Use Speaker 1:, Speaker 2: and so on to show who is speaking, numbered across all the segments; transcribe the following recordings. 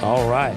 Speaker 1: All right.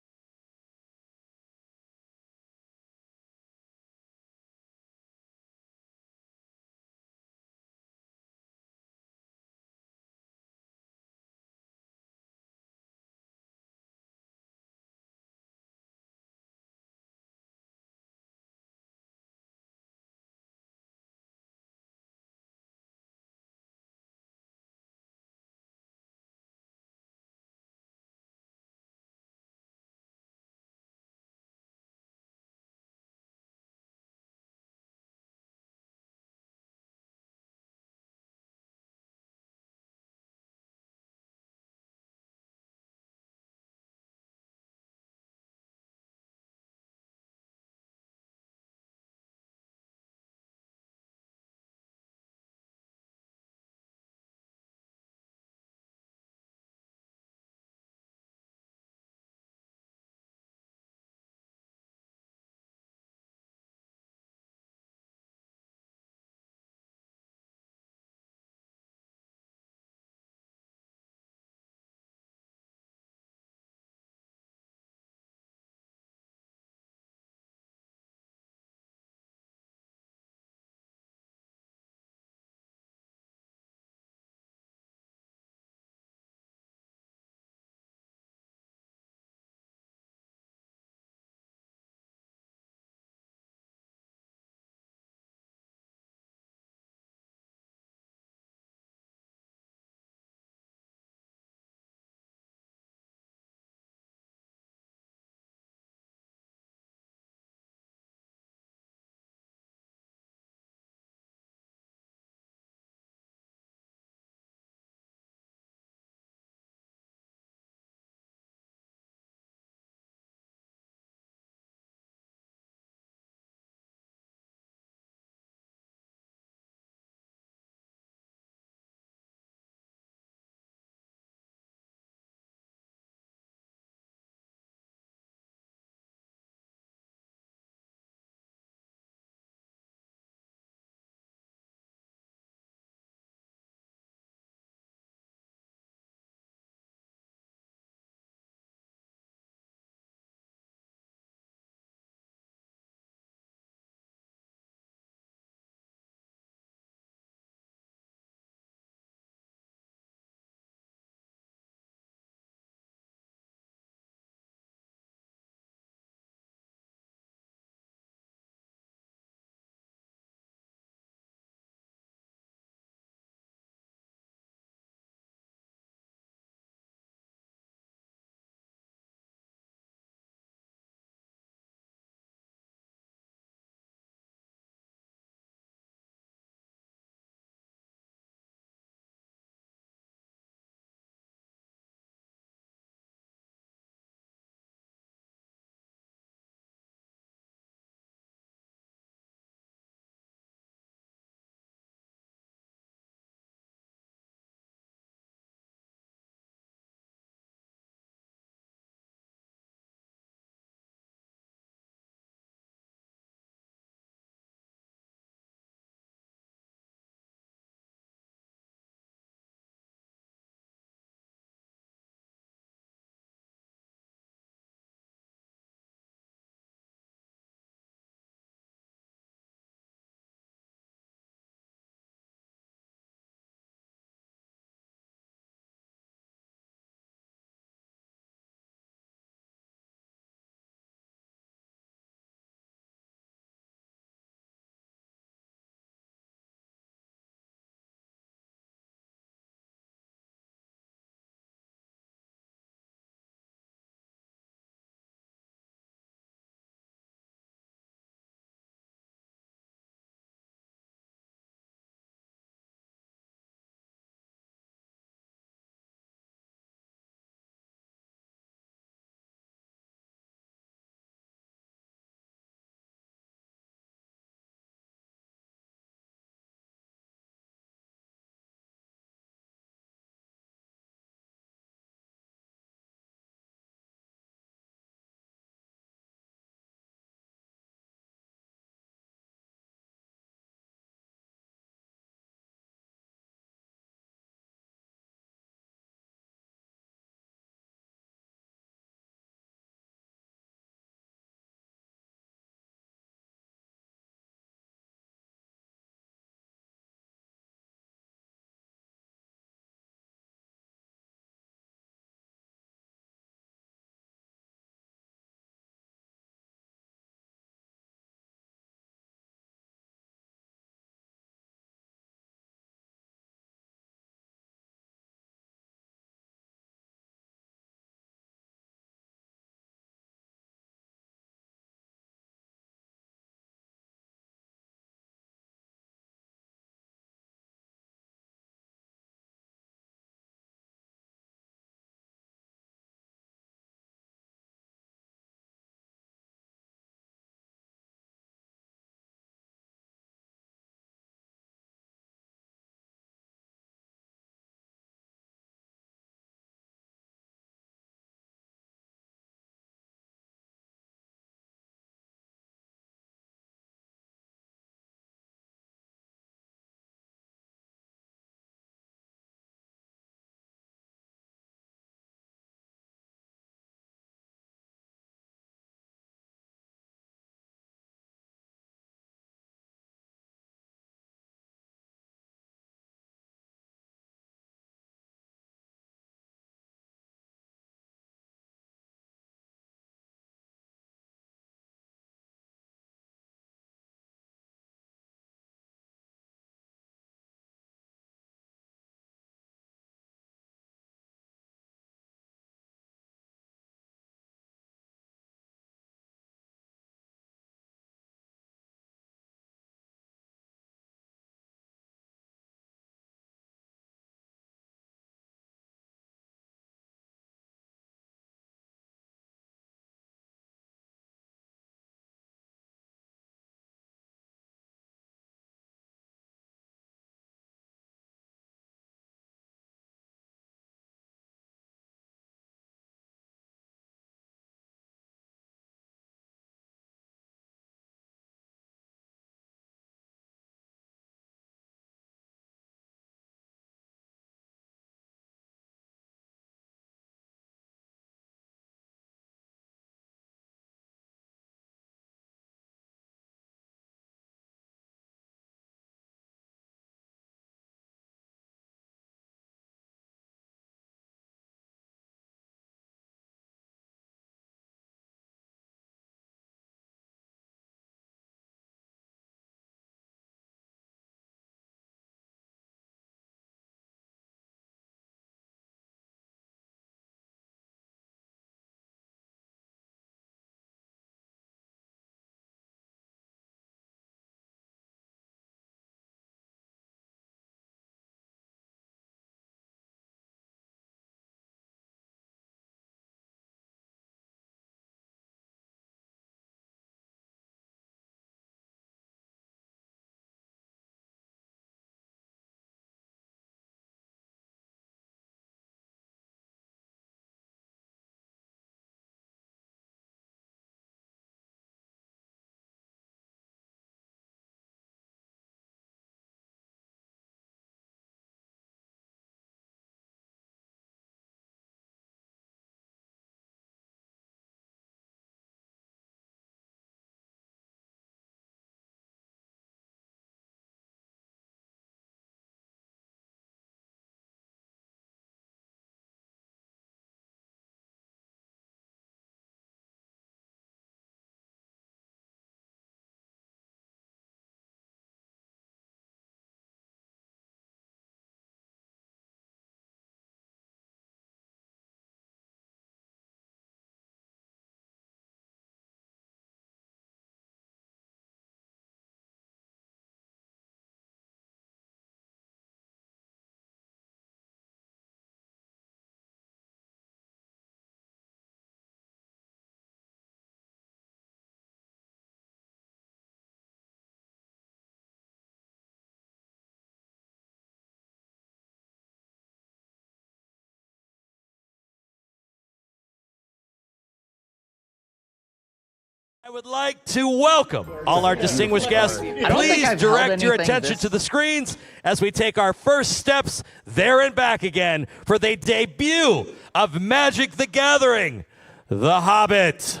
Speaker 1: I would like to welcome all our distinguished guests. Please direct your attention to the screens as we take our first steps there and back again for the debut of Magic the Gathering, The Hobbit.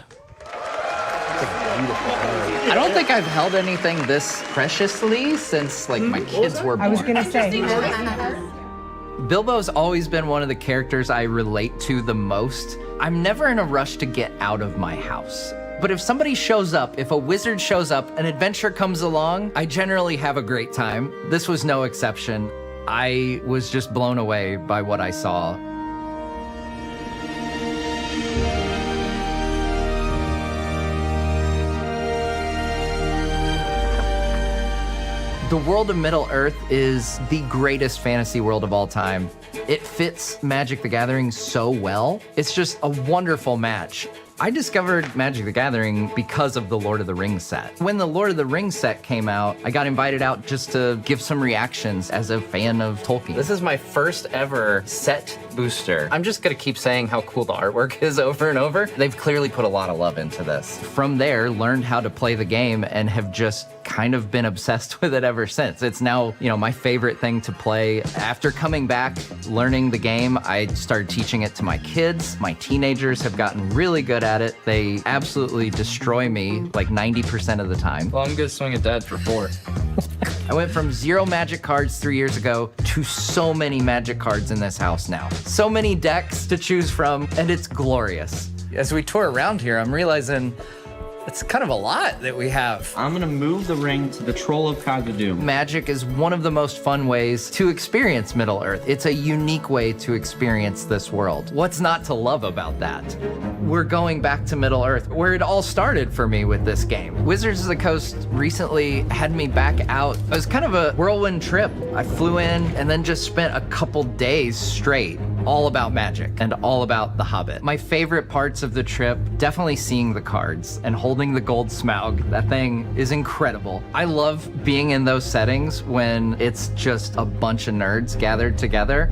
Speaker 2: I don't think I've held anything this preciously since, like, my kids were born.
Speaker 3: I was gonna say.
Speaker 2: Bilbo's always been one of the characters I relate to the most. I'm never in a rush to get out of my house. But if somebody shows up, if a wizard shows up, an adventure comes along, I generally have a great time. This was no exception. I was just blown away by what I saw. The world of Middle-earth is the greatest fantasy world of all time. It fits Magic the Gathering so well. It's just a wonderful match. I discovered Magic the Gathering because of the Lord of the Rings set. When the Lord of the Rings set came out, I got invited out just to give some reactions as a fan of Tolkien. This is my first ever set booster. I'm just gonna keep saying how cool the artwork is over and over. They've clearly put a lot of love into this. From there, learned how to play the game and have just kind of been obsessed with it ever since. It's now, my favorite thing to play. After coming back, learning the game, I started teaching it to my kids. My teenagers have gotten really good at it. They absolutely destroy me like 90% of the time.
Speaker 4: Well, I'm gonna swing at Dad for 4.
Speaker 2: I went from 0 Magic cards 3 years ago to so many Magic cards in this house now. So many decks to choose from, and it's glorious. As we tour around here, I'm realizing it's kind of a lot that we have.
Speaker 5: I'm gonna move the ring to the Troll of Khazad-dûm.
Speaker 2: Magic is one of the most fun ways to experience Middle-earth. It's a unique way to experience this world. What's not to love about that? We're going back to Middle-earth, where it all started for me with this game. Wizards of the Coast recently had me back out. It was kind of a whirlwind trip. I flew in and then just spent a couple days straight all about Magic and all about The Hobbit. My favorite parts of the trip, definitely seeing the cards and holding the gold Smaug. That thing is incredible. I love being in those settings when it's just a bunch of nerds gathered together.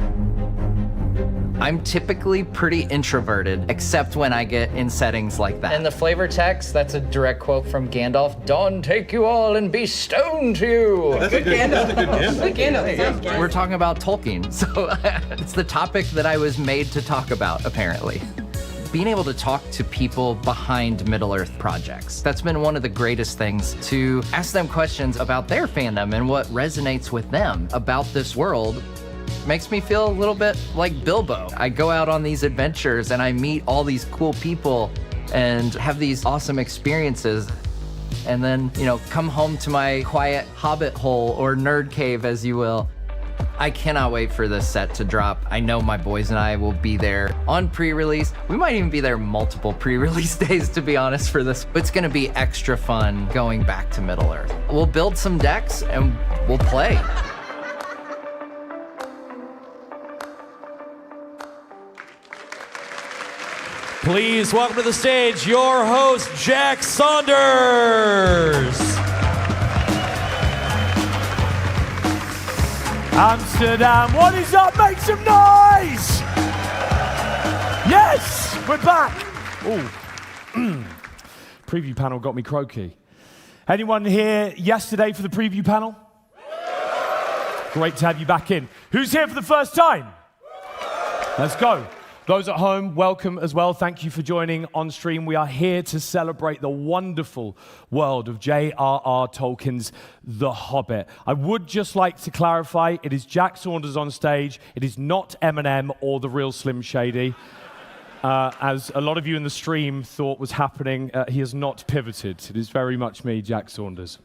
Speaker 2: I'm typically pretty introverted, except when I get in settings like that. And the flavor text, that's a direct quote from Gandalf. Dawn take you all and be stoned to you.
Speaker 5: That's a good
Speaker 3: Gandalf.
Speaker 2: We're talking about Tolkien, so it's the topic that I was made to talk about, apparently. Being able to talk to people behind Middle-earth projects. That's been one of the greatest things, to ask them questions about their fandom and what resonates with them about this world. Makes me feel a little bit like Bilbo. I go out on these adventures and I meet all these cool people and have these awesome experiences. And then, come home to my quiet hobbit hole or nerd cave, as you will. I cannot wait for this set to drop. I know my boys and I will be there on pre-release. We might even be there multiple pre-release days, to be honest, for this. It's gonna be extra fun going back to Middle-earth. We'll build some decks and we'll play.
Speaker 1: Please welcome to the stage your host, Jack Saunders.
Speaker 6: Amsterdam, what is up? Make some noise! Yes, we're back. Oh, preview panel got me croaky. Anyone here yesterday for the preview panel? Great to have you back in. Who's here for the first time? Let's go. Those at home, welcome as well. Thank you for joining on stream. We are here to celebrate the wonderful world of J.R.R. Tolkien's The Hobbit. I would just like to clarify, it is Jack Saunders on stage. It is not Eminem or the real Slim Shady. As a lot of you in the stream thought was happening, he has not pivoted. It is very much me, Jack Saunders.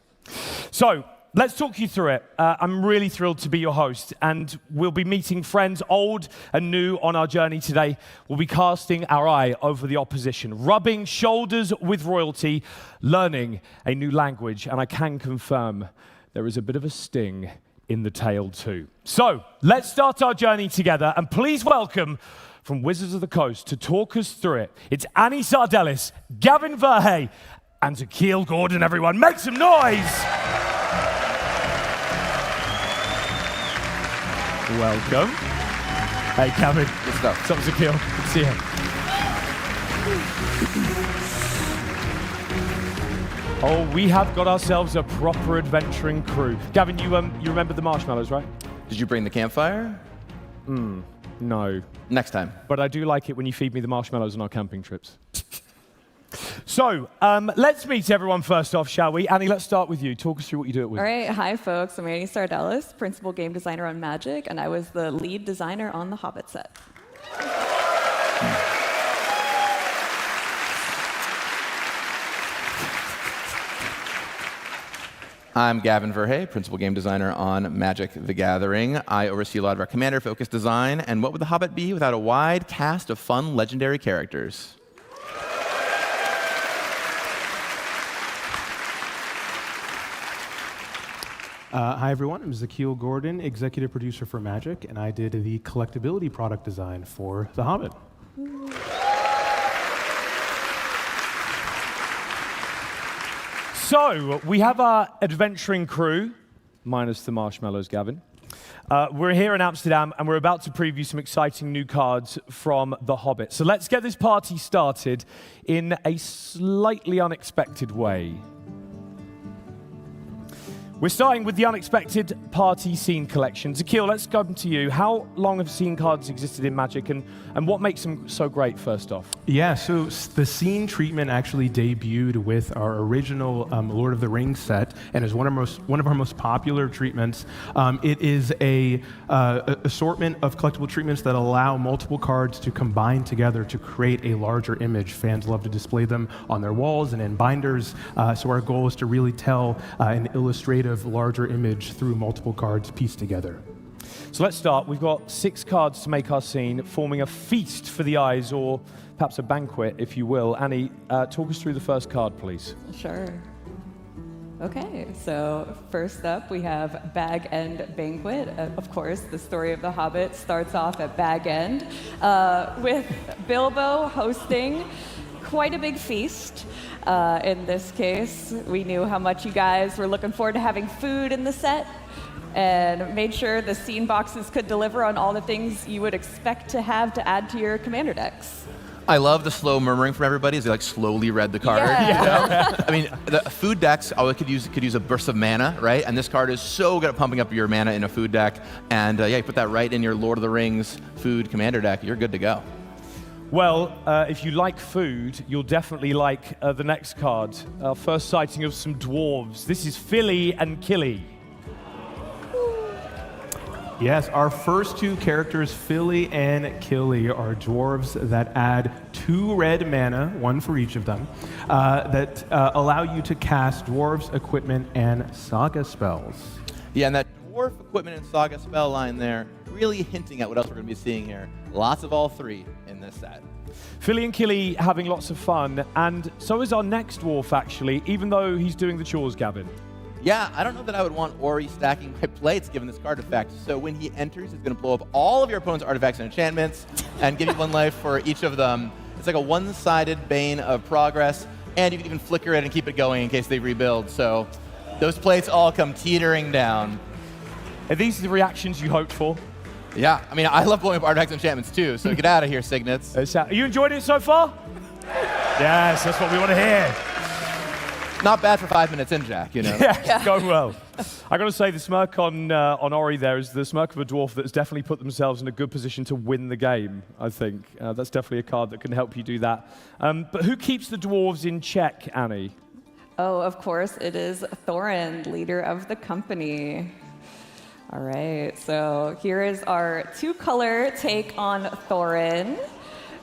Speaker 6: So, let's talk you through it. I'm really thrilled to be your host, and we'll be meeting friends old and new on our journey today. We'll be casting our eye over the opposition, rubbing shoulders with royalty, learning a new language, and I can confirm there is a bit of a sting in the tail too. So, let's start our journey together, and please welcome from Wizards of the Coast to talk us through it. It's Annie Sardellis, Gavin Verhey, and Zakeel Gordon, everyone. Make some noise! Welcome. Hey, Gavin.
Speaker 2: Good stuff.
Speaker 6: What's up, Zakeel? Good to see you. Oh, we have got ourselves a proper adventuring crew. Gavin, you remember the marshmallows, right?
Speaker 4: Did you bring the campfire?
Speaker 6: No.
Speaker 4: Next time.
Speaker 6: But I do like it when you feed me the marshmallows on our camping trips. So, let's meet everyone first off, shall we? Annie, let's start with you. Talk us through what you do at Wizards.
Speaker 3: All right, hi folks. I'm Annie Sardellis, principal game designer on Magic, and I was the lead designer on the Hobbit set.
Speaker 4: I'm Gavin Verhey, principal game designer on Magic: The Gathering. I oversee a lot of our commander-focused design, and what would The Hobbit be without a wide cast of fun, legendary characters?
Speaker 7: Hi, everyone. I'm Zakeel Gordon, executive producer for Magic, and I did the collectability product design for The Hobbit.
Speaker 6: So, we have our adventuring crew, minus the marshmallows, Gavin. We're here in Amsterdam, and we're about to preview some exciting new cards from The Hobbit. So let's get this party started in a slightly unexpected way. We're starting with the Unexpected Party Scene Collection. Zakeel, let's come to you. How long have scene cards existed in Magic, and what makes them so great, first off?
Speaker 7: Yeah, so the scene treatment actually debuted with our original Lord of the Rings set, and is one of our most popular treatments. It is a assortment of collectible treatments that allow multiple cards to combine together to create a larger image. Fans love to display them on their walls and in binders, so our goal is to really tell an illustrative larger image through multiple cards pieced together.
Speaker 6: So let's start. We've got 6 cards to make our scene, forming a feast for the eyes, or perhaps a banquet, if you will. Annie, talk us through the first card, please.
Speaker 3: Sure. Okay, so first up we have Bag End Banquet. Of course, the story of The Hobbit starts off at Bag End, with Bilbo hosting quite a big feast. In this case, we knew how much you guys were looking forward to having food in the set, and made sure the scene boxes could deliver on all the things you would expect to have to add to your commander decks.
Speaker 4: I love the slow murmuring from everybody as they slowly read the card.
Speaker 3: Yeah.
Speaker 4: You know? I mean, the food decks could use a burst of mana, right? And this card is so good at pumping up your mana in a food deck. And you put that right in your Lord of the Rings food commander deck. You're good to go.
Speaker 6: Well, if you like food, you'll definitely like the next card. Our first sighting of some dwarves. This is Philly and Killy.
Speaker 7: Yes, our first 2 characters, Philly and Killy, are dwarves that add 2 red mana, 1 for each of them, that allow you to cast dwarves, equipment, and saga spells.
Speaker 4: Yeah, and that dwarf equipment and saga spell line there, really hinting at what else we're going to be seeing here. Lots of all 3 in this set.
Speaker 6: Philly and Killy having lots of fun, and so is our next dwarf, actually, even though he's doing the chores, Gavin.
Speaker 4: Yeah, I don't know that I would want Ori stacking my plates given this card effect. So when he enters, he's going to blow up all of your opponent's artifacts and enchantments and give you 1 life for each of them. It's like a one-sided bane of progress, and you can even flicker it and keep it going in case they rebuild. So those plates all come teetering down.
Speaker 6: Are these the reactions you hoped for?
Speaker 4: Yeah, I mean, I love blowing up artifacts and enchantments too, so get out of here, Signets.
Speaker 6: Are you enjoying it so far? Yes, that's what we want to hear.
Speaker 4: Not bad for 5 minutes in, Jack, you know?
Speaker 6: Yeah, going well. I got to say, the smirk on Ori there is the smirk of a dwarf that's definitely put themselves in a good position to win the game, I think. That's definitely a card that can help you do that. But who keeps the dwarves in check, Annie?
Speaker 3: Oh, of course, it is Thorin, leader of the company. All right, so here is our 2-color take on Thorin.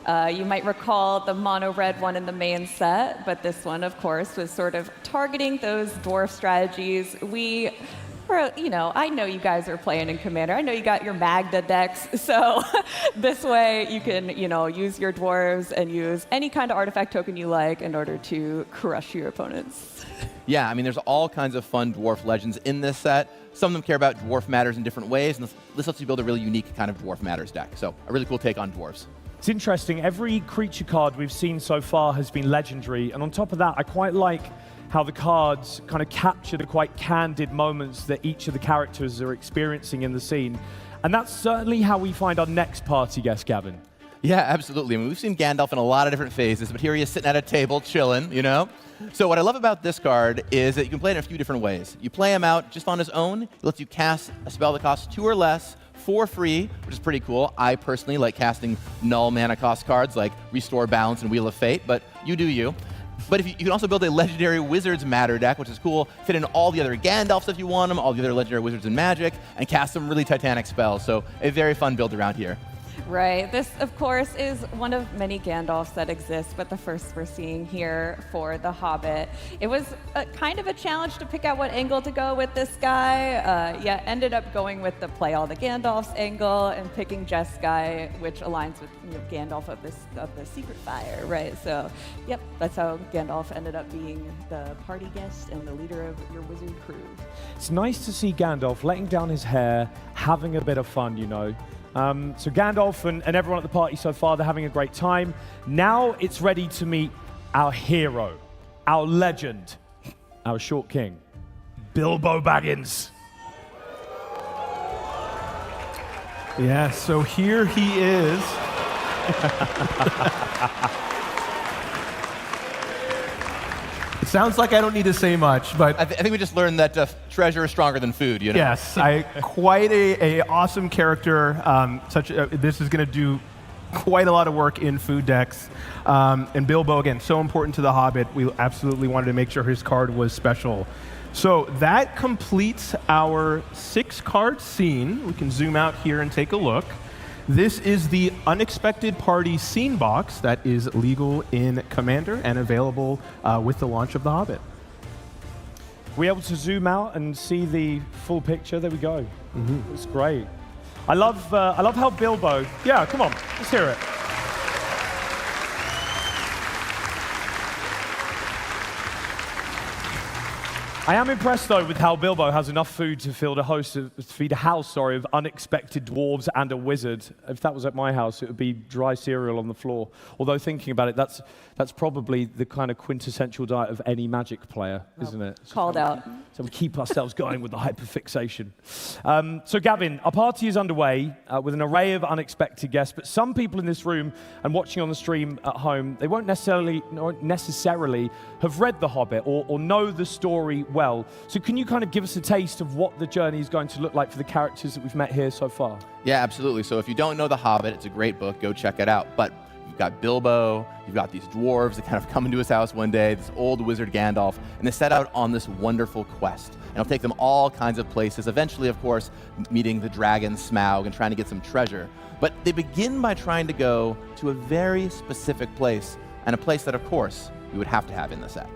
Speaker 3: You might recall the mono red one in the main set, but this one, of course, was sort of targeting those dwarf strategies. I know you guys are playing in Commander. I know you got your Magda decks, so this way you can, use your dwarves and use any kind of artifact token you like in order to crush your opponents.
Speaker 4: Yeah, I mean, there's all kinds of fun dwarf legends in this set. Some of them care about dwarf matters in different ways, and this lets you build a really unique kind of dwarf matters deck. So a really cool take on dwarves.
Speaker 6: It's interesting. Every creature card we've seen so far has been legendary, and on top of that, I quite like how the cards kind of capture the quite candid moments that each of the characters are experiencing in the scene. And that's certainly how we find our next party guest, Gavin.
Speaker 4: Yeah, absolutely. I mean, we've seen Gandalf in a lot of different phases, but here he is sitting at a table chilling, you know? So what I love about this card is that you can play it in a few different ways. You play him out just on his own. It lets you cast a spell that costs 2 or less for free, which is pretty cool. I personally like casting null mana cost cards like Restore Balance and Wheel of Fate, but you do you. But you can also build a legendary Wizards Matter deck, which is cool. Fit in all the other Gandalfs if you want them, all the other legendary wizards in Magic, and cast some really titanic spells. So a very fun build around here.
Speaker 3: Right. This, of course, is one of many Gandalfs that exist, but the first we're seeing here for The Hobbit. It was kind of a challenge to pick out what angle to go with this guy. Yeah, ended up going with the play all the Gandalfs angle and picking Jeskai, which aligns with Gandalf of the Secret Fire, right? So, yep, that's how Gandalf ended up being the party guest and the leader of your wizard crew.
Speaker 6: It's nice to see Gandalf letting down his hair, having a bit of fun, you know. So Gandalf and everyone at the party so far, they're having a great time. Now it's ready to meet our hero, our legend, our short king, Bilbo Baggins.
Speaker 7: Yeah, so here he is. It sounds like I don't need to say much, but
Speaker 4: I think we just learned that treasure is stronger than food, you know?
Speaker 7: yes, quite a awesome character. This is going to do quite a lot of work in food decks. And Bilbo, again, so important to The Hobbit. We absolutely wanted to make sure his card was special. So that completes our 6-card scene. We can zoom out here and take a look. This is the Unexpected Party scene box that is legal in Commander and available with the launch of The Hobbit.
Speaker 6: We're able to zoom out and see the full picture. There we go. It's great. I love how Bilbo. Yeah, come on, let's hear it. I am impressed, though, with how Bilbo has enough food to feed a house of unexpected dwarves and a wizard. If that was at my house, it would be dry cereal on the floor. Although thinking about it, that's probably the kind of quintessential diet of any Magic player, isn't it?
Speaker 3: Called out.
Speaker 6: So we keep ourselves going with the hyperfixation. So Gavin, our party is underway with an array of unexpected guests, but some people in this room and watching on the stream at home, they won't necessarily have read The Hobbit or know the story well. So can you kind of give us a taste of what the journey is going to look like for the characters that we've met here so far?
Speaker 4: Yeah, absolutely. So if you don't know The Hobbit, it's a great book. Go check it out. But you've got Bilbo, you've got these dwarves that kind of come into his house one day, this old wizard Gandalf, and they set out on this wonderful quest. And it'll take them all kinds of places, eventually, of course, meeting the dragon Smaug and trying to get some treasure. But they begin by trying to go to a very specific place, and a place that, of course, you would have to have in the set.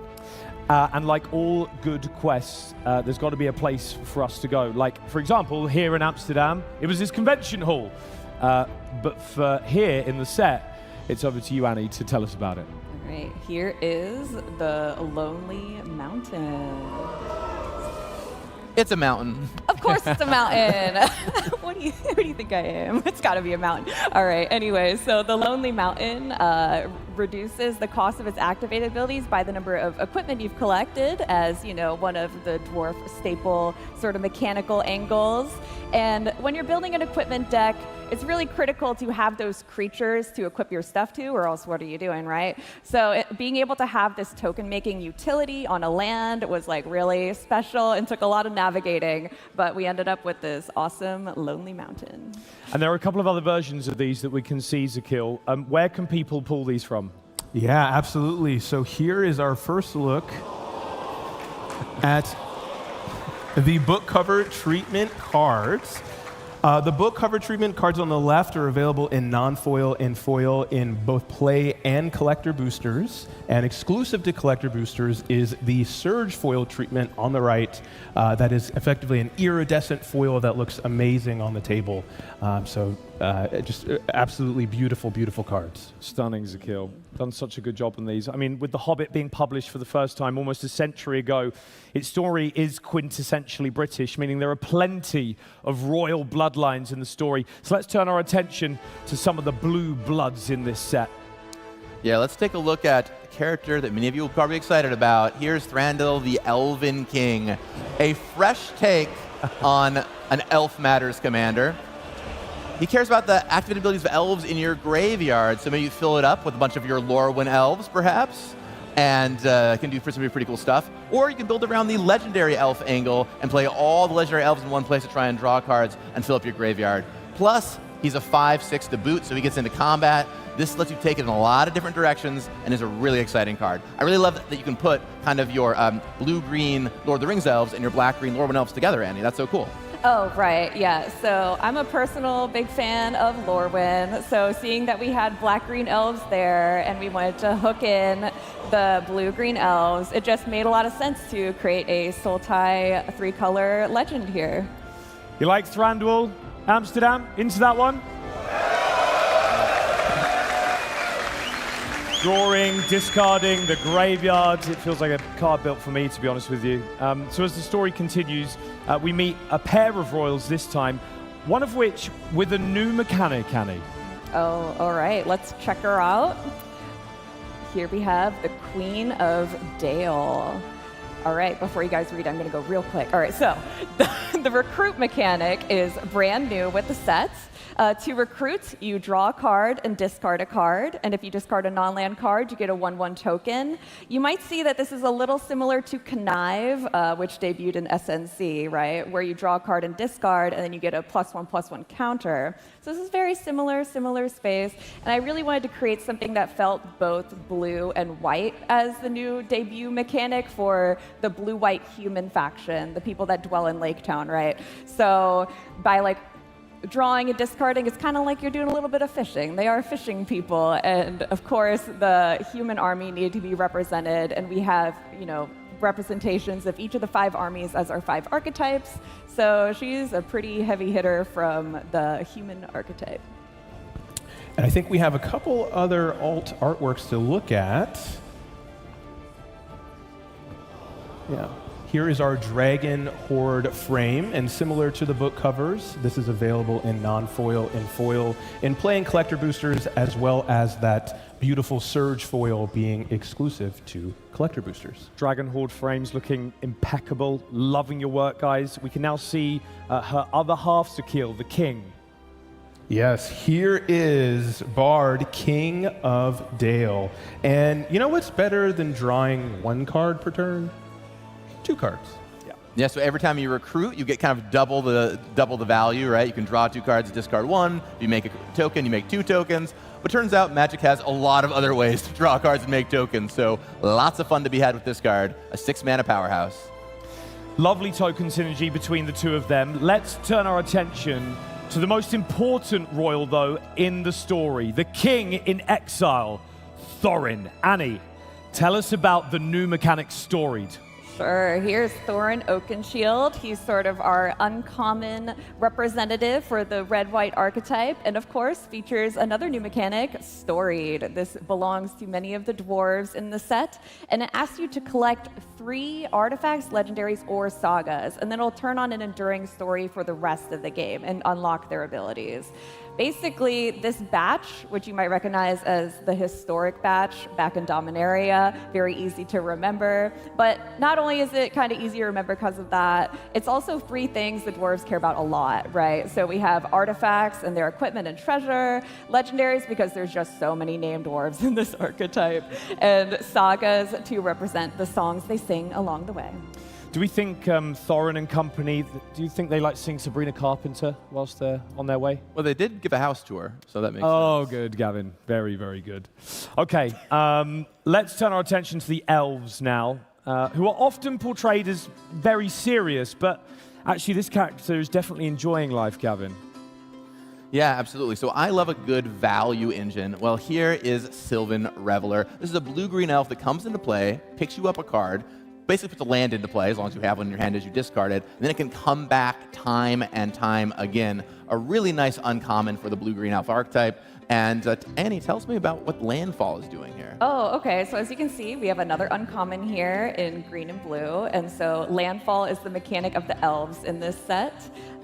Speaker 6: And like all good quests, there's got to be a place for us to go. Like, for example, here in Amsterdam, it was this convention hall. But for here in the set, it's over to you, Annie, to tell us about it.
Speaker 3: All right, here is the Lonely Mountain.
Speaker 4: It's a mountain.
Speaker 3: Of course it's a mountain. Who do you think I am? It's got to be a mountain. All right, anyway, so the Lonely Mountain reduces the cost of its activated abilities by the number of equipment you've collected, as, you know, one of the dwarf staple sort of mechanical angles. And when you're building an equipment deck, it's really critical to have those creatures to equip your stuff to, or else what are you doing, right? So being able to have this token-making utility on a land was like really special and took a lot of navigating, but we ended up with this awesome Lonely Mountain.
Speaker 6: And there are a couple of other versions of these that we can see, Zakil. Where can people pull these from?
Speaker 7: Yeah, absolutely. So here is our first look at the book cover treatment cards. The book cover treatment cards on the left are available in non-foil and foil in both play and collector boosters. And exclusive to collector boosters is the Surge foil treatment on the right. That is effectively an iridescent foil that looks amazing on the table. Just absolutely beautiful, beautiful cards.
Speaker 6: Stunning, Zakil. Done such a good job on these. I mean, with The Hobbit being published for the first time almost a century ago, its story is quintessentially British, meaning there are plenty of royal bloodlines in the story. So let's turn our attention to some of the blue bloods in this set.
Speaker 4: Yeah, let's take a look at a character that many of you will probably be excited about. Here's Thranduil, the Elven King, a fresh take on an Elf Matters commander. He cares about the activated abilities of elves in your graveyard, so maybe you fill it up with a bunch of your Lorwyn elves, perhaps, and can do some pretty cool stuff. Or you can build around the legendary elf angle and play all the legendary elves in one place to try and draw cards and fill up your graveyard. Plus, he's a 5/6 to boot, so he gets into combat. This lets you take it in a lot of different directions and is a really exciting card. I really love that you can put kind of your blue-green Lord of the Rings elves and your black-green Lorwyn elves together, Andy. That's so cool.
Speaker 3: Oh, right, yeah. So I'm a personal big fan of Lorwyn. So seeing that we had black-green elves there and we wanted to hook in the blue-green elves, it just made a lot of sense to create a Sultai 3-color legend here.
Speaker 6: You like Thranduil, Amsterdam? Into that one? Drawing, discarding, the graveyard. It feels like a card built for me, to be honest with you. So as the story continues, we meet a pair of royals this time, one of which with a new mechanic, Annie.
Speaker 3: Oh, all right, let's check her out. Here we have the Queen of Dale. All right, before you guys read, I'm gonna go real quick. All right, so the recruit mechanic is brand new with the sets. To recruit, you draw a card and discard a card, and if you discard a non-land card, you get a 1/1 token. You might see that this is a little similar to Connive, which debuted in SNC, right? Where you draw a card and discard, and then you get a +1/+1 counter. So this is very similar space, and I really wanted to create something that felt both blue and white as the new debut mechanic for the blue-white human faction, the people that dwell in Lake Town, right? So by drawing and discarding, it's kind of like you're doing a little bit of fishing. They are fishing people, and of course the human army needed to be represented, and we have, representations of each of the 5 armies as our 5 archetypes. So she's a pretty heavy hitter from the human archetype.
Speaker 7: And I think we have a couple other alt artworks to look at. Yeah. Here is our Dragon Horde frame, and similar to the book covers, this is available in non-foil and foil in play and collector boosters, as well as that beautiful Surge foil being exclusive to collector boosters.
Speaker 6: Dragon Horde frames looking impeccable. Loving your work, guys. We can now see her other half, Sakil, the king.
Speaker 7: Yes, here is Bard, King of Dale. And you know what's better than drawing 1 card per turn? 2 cards.
Speaker 4: Yeah, so every time you recruit, you get kind of double the value, right? You can draw 2 cards, discard 1. If you make a token, you make 2 tokens. But turns out Magic has a lot of other ways to draw cards and make tokens, so lots of fun to be had with this card. A 6-mana powerhouse.
Speaker 6: Lovely token synergy between the two of them. Let's turn our attention to the most important royal, though, in the story. The king in exile, Thorin. Annie, tell us about the new mechanic Storied.
Speaker 3: Sure. Here's Thorin Oakenshield. He's sort of our uncommon representative for the red-white archetype, and of course features another new mechanic, Storied. This belongs to many of the dwarves in the set, and it asks you to collect 3 artifacts, legendaries, or sagas, and then it'll turn on an enduring story for the rest of the game and unlock their abilities. Basically, this batch, which you might recognize as the historic batch back in Dominaria, very easy to remember. But not only is it kind of easy to remember because of that, it's also 3 things the dwarves care about a lot, right? So we have artifacts and their equipment and treasure, legendaries because there's just so many named dwarves in this archetype, and sagas to represent the songs they sing along the way.
Speaker 6: Do we think Thorin and company, do you think they like sing Sabrina Carpenter whilst they're on their way?
Speaker 4: Well, they did give a house tour, so that makes sense.
Speaker 6: Oh, good, Gavin. Very, very good. Okay, let's turn our attention to the elves now, who are often portrayed as very serious, but actually this character is definitely enjoying life, Gavin.
Speaker 4: Yeah, absolutely. So I love a good value engine. Well, here is Sylvan Reveler. This is a blue-green elf that comes into play, picks you up a card, basically puts a land into play, as long as you have one in your hand as you discard it, and then it can come back time and time again. A really nice uncommon for the blue-green elf archetype. And Annie, tells me about what landfall is doing here.
Speaker 3: Oh, okay. So as you can see, we have another uncommon here in green and blue. And so landfall is the mechanic of the elves in this set.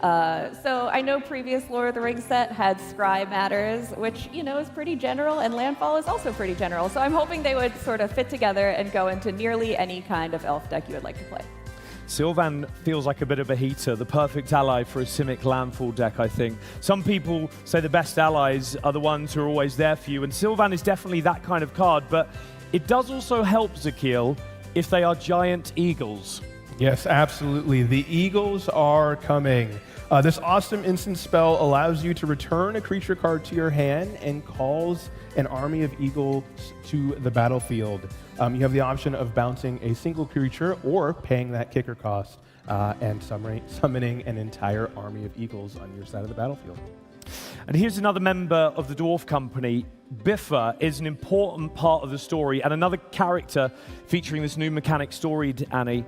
Speaker 3: So I know previous Lord of the Rings set had Scry Matters, which, is pretty general, and landfall is also pretty general. So I'm hoping they would sort of fit together and go into nearly any kind of elf deck you would like to play.
Speaker 6: Sylvan feels like a bit of a heater, the perfect ally for a Simic landfall deck, I think. Some people say the best allies are the ones who are always there for you, and Sylvan is definitely that kind of card, but it does also help Zakil if they are giant eagles.
Speaker 7: Yes, absolutely. The eagles are coming. This awesome instant spell allows you to return a creature card to your hand and calls an army of eagles to the battlefield. You have the option of bouncing a single creature or paying that kicker cost and summoning an entire army of eagles on your side of the battlefield.
Speaker 6: And here's another member of the Dwarf Company. Biffa is an important part of the story and another character featuring this new mechanic, Storied, Annie.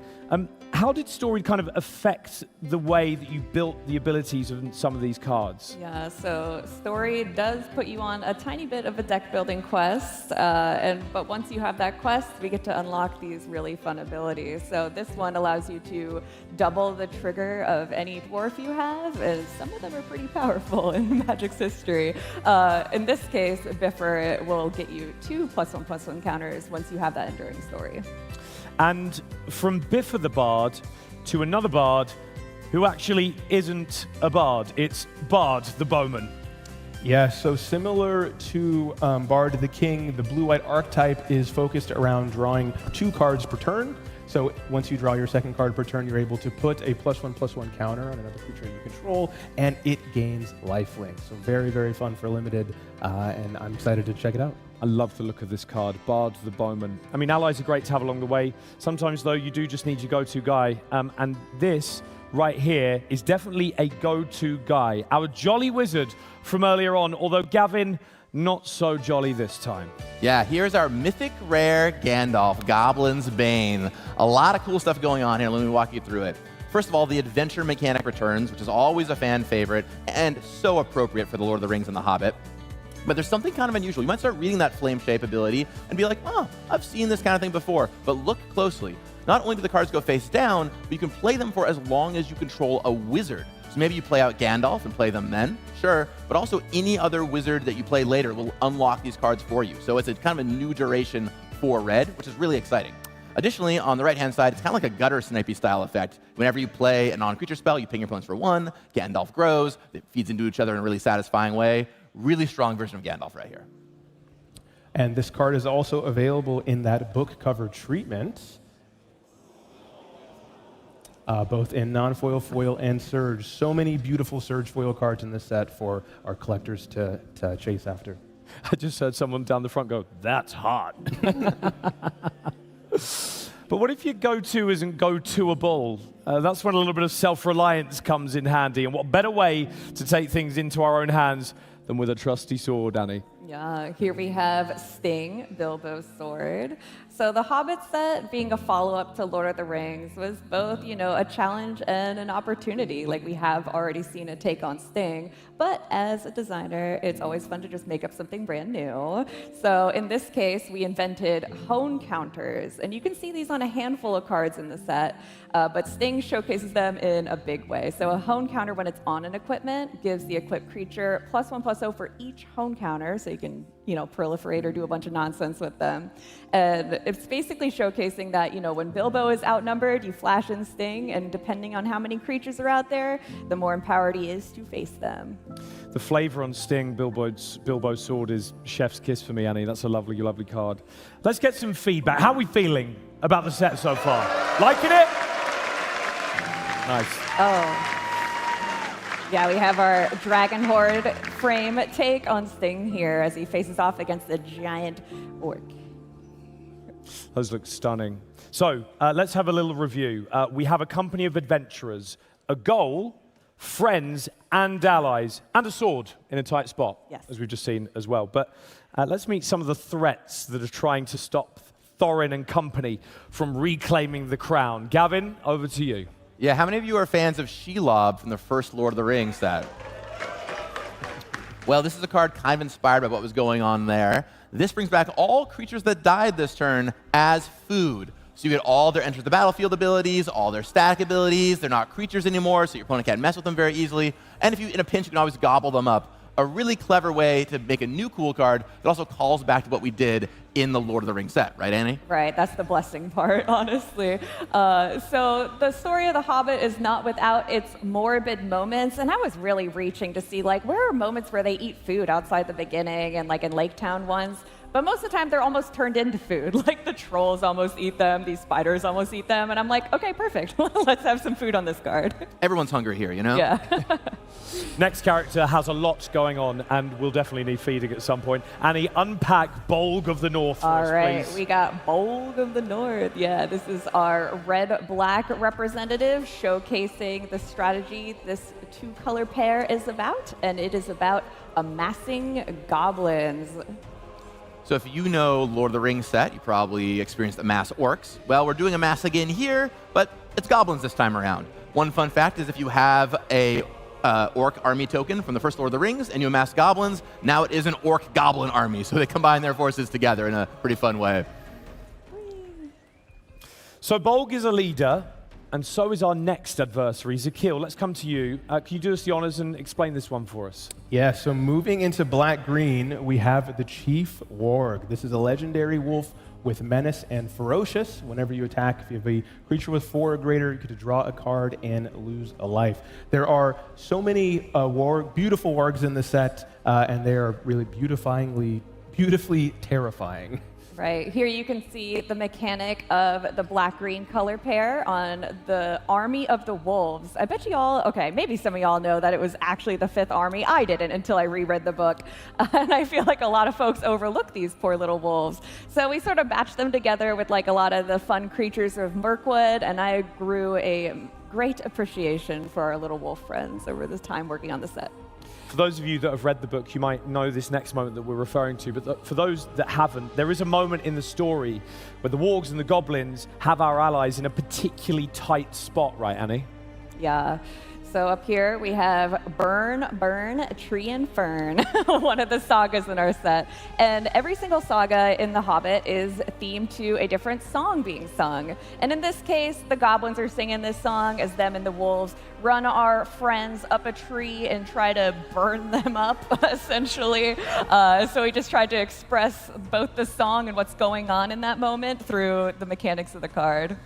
Speaker 6: How did Storied kind of affect the way that you built the abilities of some of these cards?
Speaker 3: Yeah, so Storied does put you on a tiny bit of a deck building quest, but once you have that quest, we get to unlock these really fun abilities. So this one allows you to double the trigger of any dwarf you have, and some of them are pretty powerful in Magic's history. In this case, Biffa will get you 2 +1/+1 counters once you have that enduring story.
Speaker 6: And from Biffa the Bard to another Bard who actually isn't a Bard. It's Bard the Bowman.
Speaker 7: Yeah, so similar to Bard the King, the blue-white archetype is focused around drawing 2 cards per turn. So once you draw your second card per turn, you're able to put a +1/+1 counter on another creature you control, and it gains lifelink. So very, very fun for limited, and I'm excited to check it out.
Speaker 6: I love the look of this card, Bard the Bowman. I mean, allies are great to have along the way. Sometimes, though, you do just need your go-to guy. And this right here is definitely a go-to guy. Our jolly wizard from earlier on, although Gavin, not so jolly this time.
Speaker 4: Yeah, here's our mythic rare Gandalf, Goblin's Bane. A lot of cool stuff going on here. Let me walk you through it. First of all, the adventure mechanic returns, which is always a fan favorite and so appropriate for The Lord of the Rings and The Hobbit. But there's something kind of unusual. You might start reading that Flame Shape ability and be like, oh, I've seen this kind of thing before. But look closely. Not only do the cards go face down, but you can play them for as long as you control a wizard. So maybe you play out Gandalf and play them then, sure, but also any other wizard that you play later will unlock these cards for you. So it's a kind of a new duration for red, which is really exciting. Additionally, on the right-hand side, it's kind of like a gutter snipey style effect. Whenever you play a non-creature spell, you ping your opponents for 1, Gandalf grows, it feeds into each other in a really satisfying way. Really strong version of Gandalf right here.
Speaker 7: And this card is also available in that book cover treatment, both in non-foil, foil, and Surge. So many beautiful Surge foil cards in this set for our collectors to chase after.
Speaker 6: I just heard someone down the front go, that's hot. But what if your go-to isn't go-to-able? That's when a little bit of self-reliance comes in handy. And what better way to take things into our own hands than with a trusty sword, Annie?
Speaker 3: Yeah, here we have Sting, Bilbo's sword. So the Hobbit set, being a follow-up to Lord of the Rings, was both, a challenge and an opportunity. Like, we have already seen a take on Sting, but as a designer, it's always fun to just make up something brand new. So in this case, we invented hone counters, and you can see these on a handful of cards in the set, but Sting showcases them in a big way. So a hone counter, when it's on an equipment, gives the equipped creature +1/+0 for each hone counter, so you can proliferate or do a bunch of nonsense with them. And it's basically showcasing that, when Bilbo is outnumbered, you flash in Sting, and depending on how many creatures are out there, the more empowered he is to face them.
Speaker 6: The flavor on Sting, Bilbo's sword, is chef's kiss for me, Annie. That's a lovely, lovely card. Let's get some feedback. How are we feeling about the set so far? Liking it? Nice.
Speaker 3: Oh. Yeah, we have our Dragon Horde frame take on Sting here as he faces off against the giant orc.
Speaker 6: Those look stunning. So let's have a little review. We have a company of adventurers, a goal, friends, and allies, and a sword in a tight spot,
Speaker 3: yes,
Speaker 6: as we've just seen as well. But let's meet some of the threats that are trying to stop Thorin and company from reclaiming the crown. Gavin, over to you.
Speaker 4: Yeah, how many of you are fans of Shelob from the first Lord of the Rings set? Well, this is a card kind of inspired by what was going on there. This brings back all creatures that died this turn as food. So you get all their enter the battlefield abilities, all their static abilities. They're not creatures anymore, so your opponent can't mess with them very easily. And if you, in a pinch, you can always gobble them up. a really clever way to make a new cool card that also calls back to what we did in the Lord of the Rings set, right, Annie?
Speaker 3: Right, that's the blessing part, honestly. So the story of The Hobbit is not without its morbid moments, and I was really reaching to see, like, where are moments where they eat food outside the beginning and, like, in Lake Town ones? But most of the time, they're almost turned into food. Like, the trolls almost eat them, these spiders almost eat them, and I'm like, okay, perfect. Let's have some food on this card.
Speaker 4: Everyone's hungry here, you know?
Speaker 3: Yeah.
Speaker 6: Next character has a lot going on and will definitely need feeding at some point. Annie, unpack Bolg of the North for
Speaker 3: All
Speaker 6: us,
Speaker 3: right,
Speaker 6: please.
Speaker 3: we got Bolg of the North. Yeah, this is our red-black representative showcasing the strategy this two-color pair is about, and it is about amassing goblins.
Speaker 4: So if you know Lord of the Rings set, you probably experienced amass orcs. Well, we're doing amass again here, but it's goblins this time around. One fun fact is if you have a orc army token from the first Lord of the Rings and you amass goblins, now it is an orc goblin army. So they combine their forces together in a pretty fun way.
Speaker 6: So Bolg is a leader, and so is our next adversary. Zakil, let's come to you. Can you do us the honors and explain this one for us?
Speaker 7: Yeah, so moving into black-green, we have the Chief Warg. This is a legendary wolf with menace and ferocious. Whenever you attack, if you have a creature with 4 or greater, you get to draw a card and lose a life. There are so many beautiful wargs in the set, and they are really beautifully terrifying.
Speaker 3: Right, here you can see the mechanic of the black-green color pair on the Army of the Wolves. I bet you all, okay, maybe some of y'all know that it was actually the 5th Army. I didn't until I reread the book. And I feel like a lot of folks overlook these poor little wolves. So we sort of batched them together with like a lot of the fun creatures of Mirkwood, and I grew a great appreciation for our little wolf friends over this time working on the set.
Speaker 6: For those of you that have read the book, you might know this next moment that we're referring to, but for those that haven't, there is a moment in the story where the wargs and the goblins have our allies in a particularly tight spot, right, Annie?
Speaker 3: Yeah. So up here we have Burn, Burn, Tree and Fern, one of the sagas in our set. And every single saga in The Hobbit is themed to a different song being sung. And in this case, the goblins are singing this song as them and the wolves run our friends up a tree and try to burn them up, essentially. So we just tried to express both the song and what's going on in that moment through the mechanics of the card.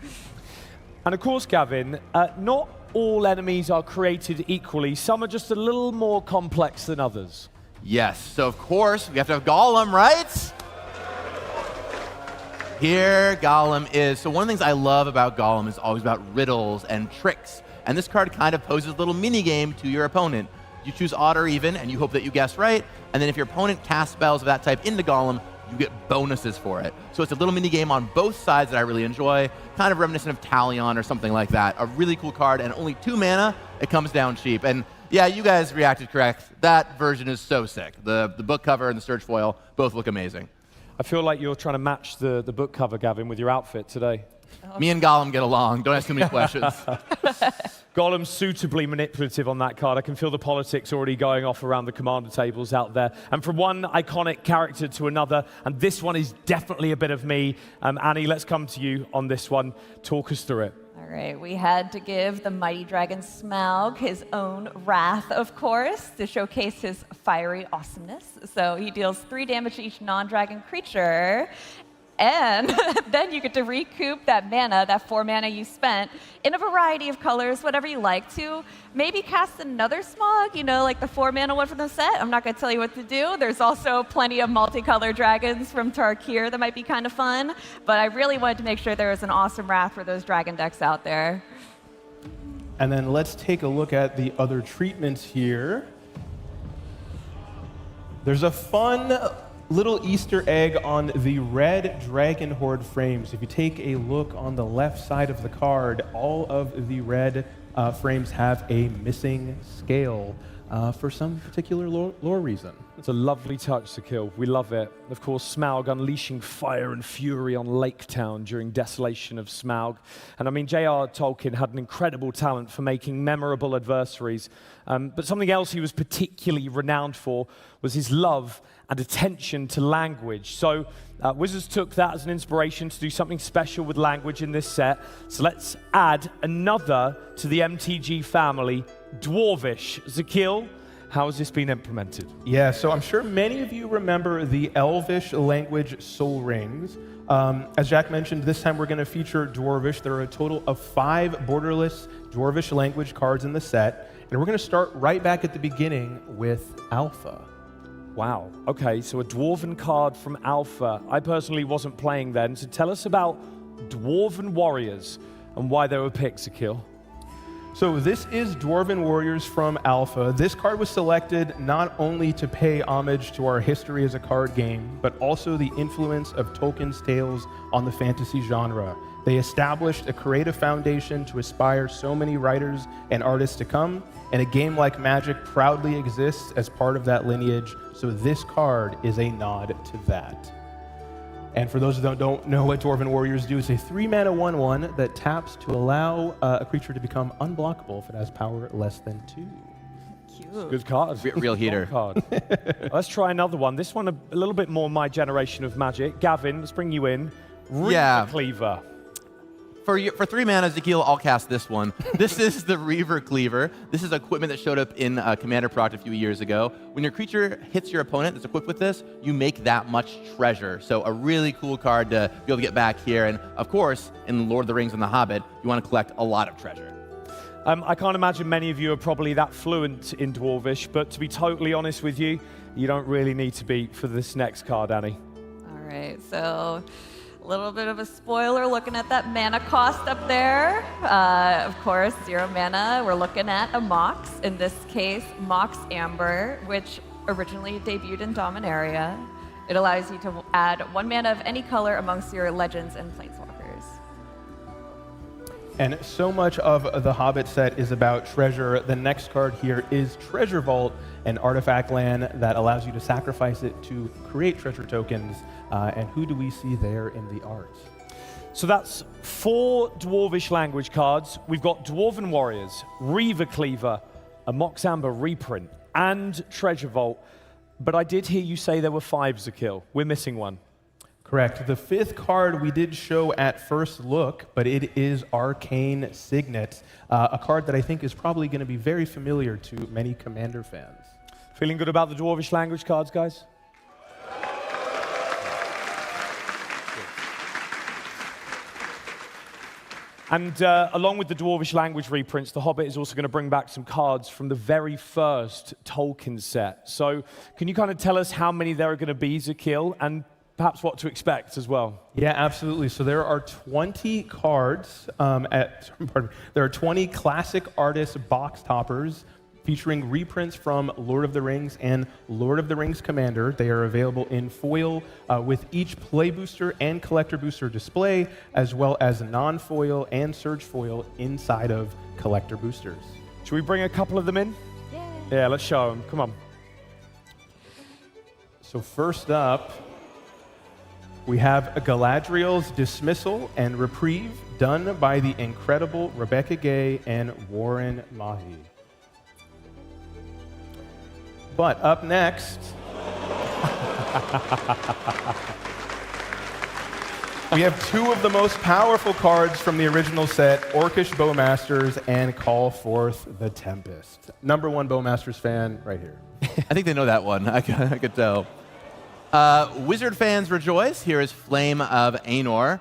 Speaker 6: And of course, Gavin, not all enemies are created equally. Some are just a little more complex than others.
Speaker 4: Yes, so of course, we have to have Gollum, right? Here Gollum is. So one of the things I love about Gollum is always about riddles and tricks. And this card kind of poses a little mini game to your opponent. You choose odd or even, and you hope that you guess right. And then if your opponent casts spells of that type into Gollum, you get bonuses for it. So it's a little mini game on both sides that I really enjoy, kind of reminiscent of Talion or something like that. A really cool card, and only 2 mana, it comes down cheap. And yeah, you guys reacted correct. That version is so sick. The book cover and the search foil both look amazing.
Speaker 6: I feel like you're trying to match the book cover, Gavin, with your outfit today.
Speaker 4: Me and Gollum get along. Don't ask too many questions.
Speaker 6: Gollum's suitably manipulative on that card. I can feel the politics already going off around the commander tables out there. And from one iconic character to another, and this one is definitely a bit of me. Annie, let's come to you on this one. Talk us through it.
Speaker 3: All right, we had to give the mighty dragon Smaug his own wrath, of course, to showcase his fiery awesomeness. So he deals 3 damage to each non-dragon creature. And then you get to recoup that mana, that 4 mana you spent, in a variety of colors, whatever you like to. Maybe cast another Smaug, you know, like the 4 mana one from the set. I'm not going to tell you what to do. There's also plenty of multicolored dragons from Tarkir that might be kind of fun. But I really wanted to make sure there was an awesome wrath for those dragon decks out there.
Speaker 7: And then let's take a look at the other treatments here. There's a fun little Easter egg on the red dragon horde frames. If you take a look on the left side of the card, all of the red frames have a missing scale for some particular lore reason.
Speaker 6: It's a lovely touch to kill. We love it. Of course, Smaug unleashing fire and fury on Lake Town during Desolation of Smaug. And I mean, J.R. Tolkien had an incredible talent for making memorable adversaries. But something else he was particularly renowned for was his love and attention to language. So Wizards took that as an inspiration to do something special with language in this set. So let's add another to the MTG family, Dwarvish. Zakil, How has this been implemented?
Speaker 7: Yeah, so I'm sure many of you remember the Elvish language Soul Rings. As Jack mentioned, this time we're going to feature Dwarvish. There are a total of 5 borderless Dwarvish language cards in the set, and we're going to start right back at the beginning with Alpha.
Speaker 6: Wow. Okay, so a Dwarven card from Alpha. I personally wasn't playing then, so tell us about Dwarven Warriors and why they were picked, Zakil.
Speaker 7: So this is Dwarven Warriors from Alpha. This card was selected not only to pay homage to our history as a card game, but also the influence of Tolkien's tales on the fantasy genre. They established a creative foundation to inspire so many writers and artists to come, and a game like Magic proudly exists as part of that lineage, so this card is a nod to that. And for those that don't know what Dwarven Warriors do, it's a 3-mana 1/1 that taps to allow a creature to become unblockable if it has power less than 2.
Speaker 3: Cute.
Speaker 6: Good card.
Speaker 4: Real heater.
Speaker 6: Card. Let's try another one. This one a little bit more my generation of Magic. Gavin, let's bring you in.
Speaker 4: Yeah.
Speaker 6: Cleaver.
Speaker 4: For 3 mana, Zakil, I'll cast this one. This is the Reaver Cleaver. This is equipment that showed up in Commander Proc a few years ago. When your creature hits your opponent that's equipped with this, you make that much treasure. So a really cool card to be able to get back here. And of course, in Lord of the Rings and The Hobbit, you want to collect a lot of treasure.
Speaker 6: I can't imagine many of you are probably that fluent in Dwarvish, but to be totally honest with you, you don't really need to be for this next card, Annie.
Speaker 3: All right, so a little bit of a spoiler looking at that mana cost up there. Of course, 0 mana. We're looking at a Mox, in this case, Mox Amber, which originally debuted in Dominaria. It allows you to add 1 mana of any color amongst your legends and planeswalkers.
Speaker 7: And so much of the Hobbit set is about treasure. The next card here is Treasure Vault, an artifact land that allows you to sacrifice it to create treasure tokens. And who do we see there in the art?
Speaker 6: So that's 4 Dwarvish language cards. We've got Dwarven Warriors, Reaver Cleaver, a Mox Amber reprint, and Treasure Vault. But I did hear you say there were 5, Zakil. We're missing one.
Speaker 7: Correct. The 5th card we did show at first look, but it is Arcane Signet, a card that I think is probably going to be very familiar to many Commander fans.
Speaker 6: Feeling good about the Dwarvish language cards, guys? And along with the Dwarvish language reprints, The Hobbit is also going to bring back some cards from the very first Tolkien set. So can you kind of tell us how many there are going to be, Zakil, and perhaps what to expect as well?
Speaker 7: Yeah, absolutely. So there are 20 cards, there are 20 classic artist box toppers featuring reprints from Lord of the Rings and Lord of the Rings Commander. They are available in foil with each play booster and collector booster display, as well as non-foil and surge foil inside of collector boosters.
Speaker 6: Should we bring a couple of them in? Yeah, let's show them. Come on.
Speaker 7: So first up, we have Galadriel's Dismissal and Reprieve, done by the incredible Rebecca Gay and Warren Mahi. But up next, we have 2 of the most powerful cards from the original set, Orcish Bowmasters and Call Forth the Tempest. Number 1 Bowmasters fan right here.
Speaker 4: I think they know that one. I could tell. Wizard fans rejoice. Here is Flame of Aenor.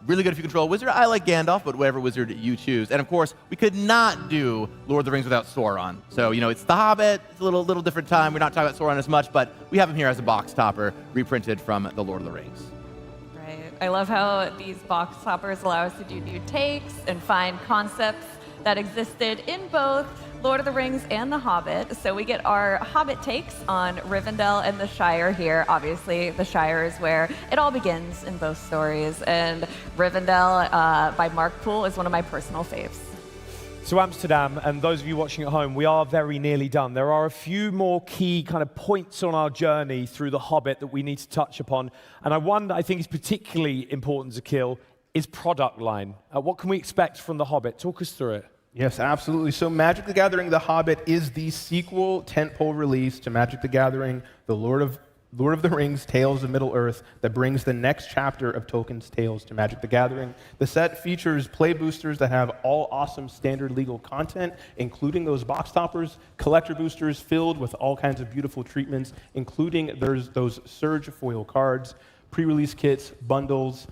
Speaker 4: Really good if you control a wizard. I like Gandalf, but whatever wizard you choose. And of course, we could not do Lord of the Rings without Sauron. So, it's The Hobbit. It's a little different time. We're not talking about Sauron as much, but we have him here as a box topper, reprinted from The Lord of the Rings.
Speaker 3: Right. I love how these box toppers allow us to do new takes and find concepts that existed in both Lord of the Rings and The Hobbit. So we get our Hobbit takes on Rivendell and the Shire here. Obviously, the Shire is where it all begins in both stories. And Rivendell by Mark Poole is one of my personal faves.
Speaker 6: So Amsterdam, and those of you watching at home, we are very nearly done. There are a few more key kind of points on our journey through The Hobbit that we need to touch upon. And one that I think is particularly important to kill is product line. What can we expect from The Hobbit? Talk us through it.
Speaker 7: Yes, absolutely. So Magic the Gathering The Hobbit is the sequel tentpole release to Magic the Gathering The Lord of Lord of the Rings, Tales of Middle-earth that brings the next chapter of Tolkien's tales to Magic the Gathering. The set features play boosters that have all awesome standard legal content, including those box toppers, collector boosters filled with all kinds of beautiful treatments, including there's those Surge foil cards, pre-release kits, bundles,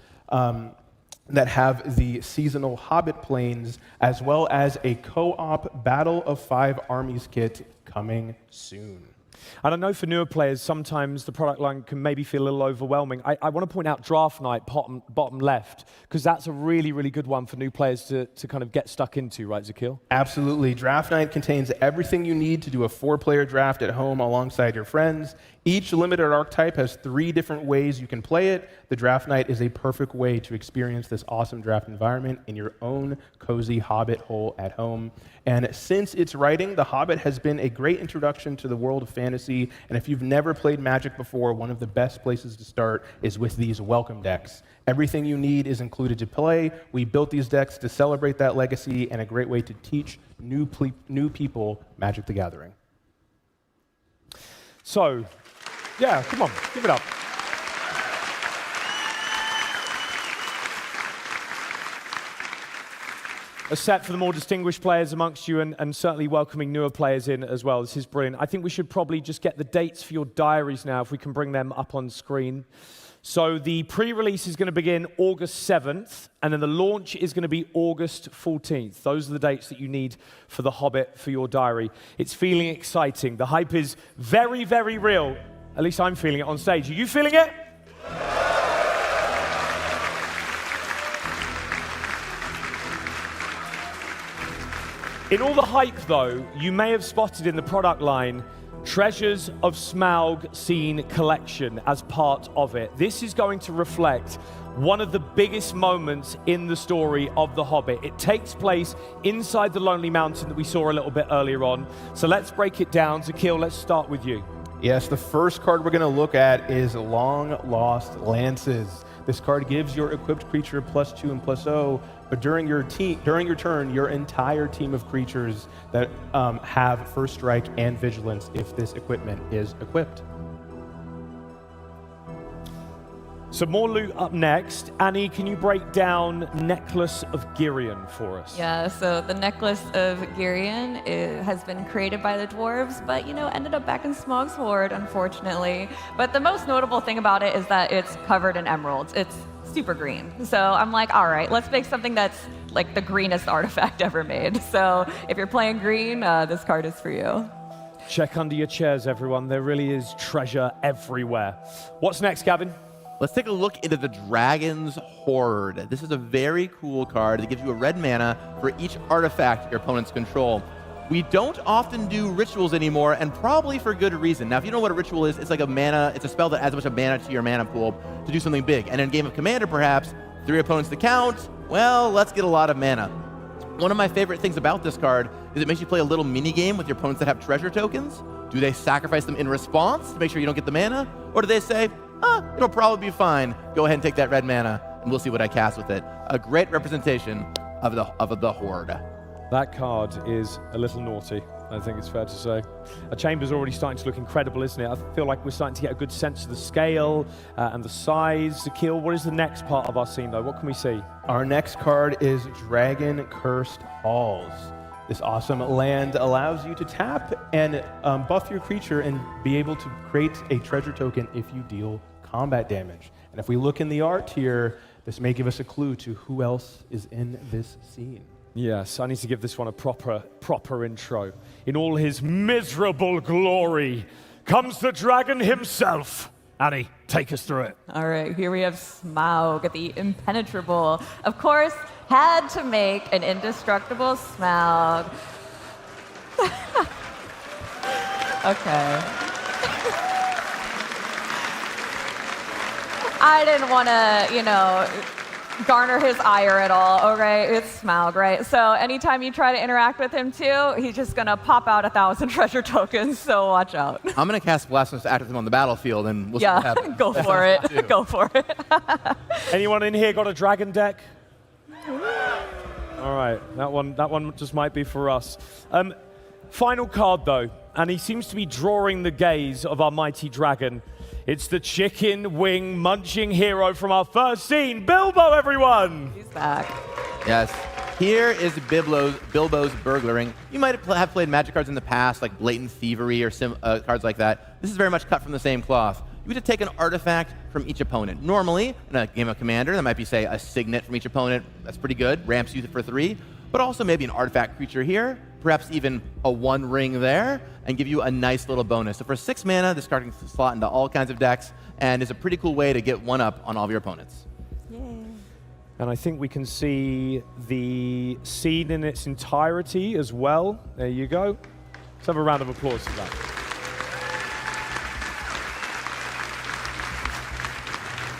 Speaker 7: that have the seasonal Hobbit planes, as well as a co-op Battle of Five Armies kit coming soon.
Speaker 6: And I know for newer players, sometimes the product line can maybe feel a little overwhelming. I want to point out Draft Night, bottom left, because that's a really, really good one for new players to kind of get stuck into, right, Zakil?
Speaker 7: Absolutely. Draft Night contains everything you need to do a 4-player draft at home alongside your friends. Each limited archetype has 3 different ways you can play it. The Draft Night is a perfect way to experience this awesome draft environment in your own cozy Hobbit hole at home. And since its writing, The Hobbit has been a great introduction to the world of fantasy. And if you've never played Magic before, one of the best places to start is with these welcome decks. Everything you need is included to play. We built these decks to celebrate that legacy and a great way to teach new people Magic the Gathering.
Speaker 6: So, yeah, come on, give it up. A set for the more distinguished players amongst you, and certainly welcoming newer players in as well. This is brilliant. I think we should probably just get the dates for your diaries now, if we can bring them up on screen. So the pre-release is going to begin August 7th, and then the launch is going to be August 14th. Those are the dates that you need for The Hobbit for your diary. It's feeling exciting. The hype is very, very real. At least I'm feeling it on stage. Are you feeling it? In all the hype, though, you may have spotted in the product line Treasures of Smaug Scene Collection as part of it. This is going to reflect one of the biggest moments in the story of The Hobbit. It takes place inside the Lonely Mountain that we saw a little bit earlier on. So let's break it down. Zakil, let's start with you.
Speaker 7: Yes, the first card we're going to look at is Long Lost Lances. This card gives your equipped creature +2 and +0, but during your turn, your entire team of creatures that have First Strike and Vigilance if this equipment is equipped.
Speaker 6: So more loot up next. Annie, can you break down Necklace of Girion for us?
Speaker 3: Yeah, so the Necklace of Girion has been created by the dwarves, but ended up back in Smaug's hoard, unfortunately. But the most notable thing about it is that it's covered in emeralds. It's super green. So I'm like, all right, let's make something that's like the greenest artifact ever made. So if you're playing green, this card is for you.
Speaker 6: Check under your chairs, everyone. There really is treasure everywhere. What's next, Gavin?
Speaker 4: Let's take a look into the Dragon's Hoard. This is a very cool card that gives you a red mana for each artifact your opponents control. We don't often do rituals anymore, and probably for good reason. Now, if you don't know what a ritual is, it's like it's a spell that adds a bunch of mana to your mana pool to do something big. And in Game of Commander, perhaps, 3 opponents to count, well, let's get a lot of mana. One of my favorite things about this card is it makes you play a little mini game with your opponents that have treasure tokens. Do they sacrifice them in response to make sure you don't get the mana? Or do they say, it'll probably be fine. Go ahead and take that red mana, and we'll see what I cast with it. A great representation of the Horde.
Speaker 6: That card is a little naughty, I think it's fair to say. A chamber's already starting to look incredible, isn't it? I feel like we're starting to get a good sense of the scale and the size. Zakil, what is the next part of our scene, though? What can we see?
Speaker 7: Our next card is Dragon Cursed Halls. This awesome land allows you to tap and buff your creature and be able to create a treasure token if you deal combat damage. And if we look in the art here, this may give us a clue to who else is in this scene.
Speaker 6: Yes, I need to give this one a proper intro. In all his miserable glory comes the dragon himself. Annie, take us through it.
Speaker 3: All right, here we have Smaug, the impenetrable. Of course, had to make an indestructible Smaug. Okay. I didn't want to, garner his ire at all, okay? It's Smaug, right? So anytime you try to interact with him too, he's just gonna pop out 1,000 treasure tokens, so watch out.
Speaker 4: I'm gonna cast Blasphemous Act with him on the battlefield, and we'll see what happens.
Speaker 3: Go for it. Go for it.
Speaker 6: Anyone in here got a dragon deck? All right, that one just might be for us. Final card though, and he seems to be drawing the gaze of our mighty dragon. It's the chicken wing munching hero from our first scene, Bilbo, everyone!
Speaker 3: He's back.
Speaker 4: Yes. Here is Bilbo's burglaring. You might have played Magic cards in the past, like Blatant Thievery or cards like that. This is very much cut from the same cloth. You get to take an artifact from each opponent. Normally, in a game of Commander, that might be, say, a signet from each opponent. That's pretty good. Ramps you for 3. But also maybe an artifact creature here, perhaps even a 1 ring there, and give you a nice little bonus. So for 6 mana, this card can slot into all kinds of decks, and is a pretty cool way to get 1 up on all of your opponents.
Speaker 6: And I think we can see the scene in its entirety as well. There you go. Let's have a round of applause for that.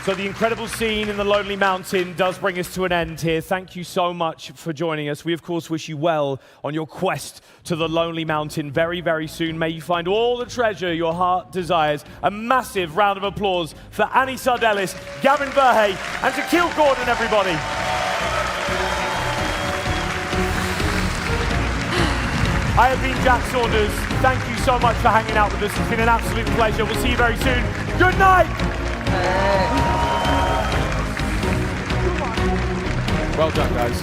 Speaker 6: So the incredible scene in the Lonely Mountain does bring us to an end here. Thank you so much for joining us. We, of course, wish you well on your quest to the Lonely Mountain very, very soon. May you find all the treasure your heart desires. A massive round of applause for Annie Sardellis, Gavin Verhey, and to Kill Gordon, everybody. I have been Jack Saunders. Thank you so much for hanging out with us. It's been an absolute pleasure. We'll see you very soon. Good night! Well done, guys.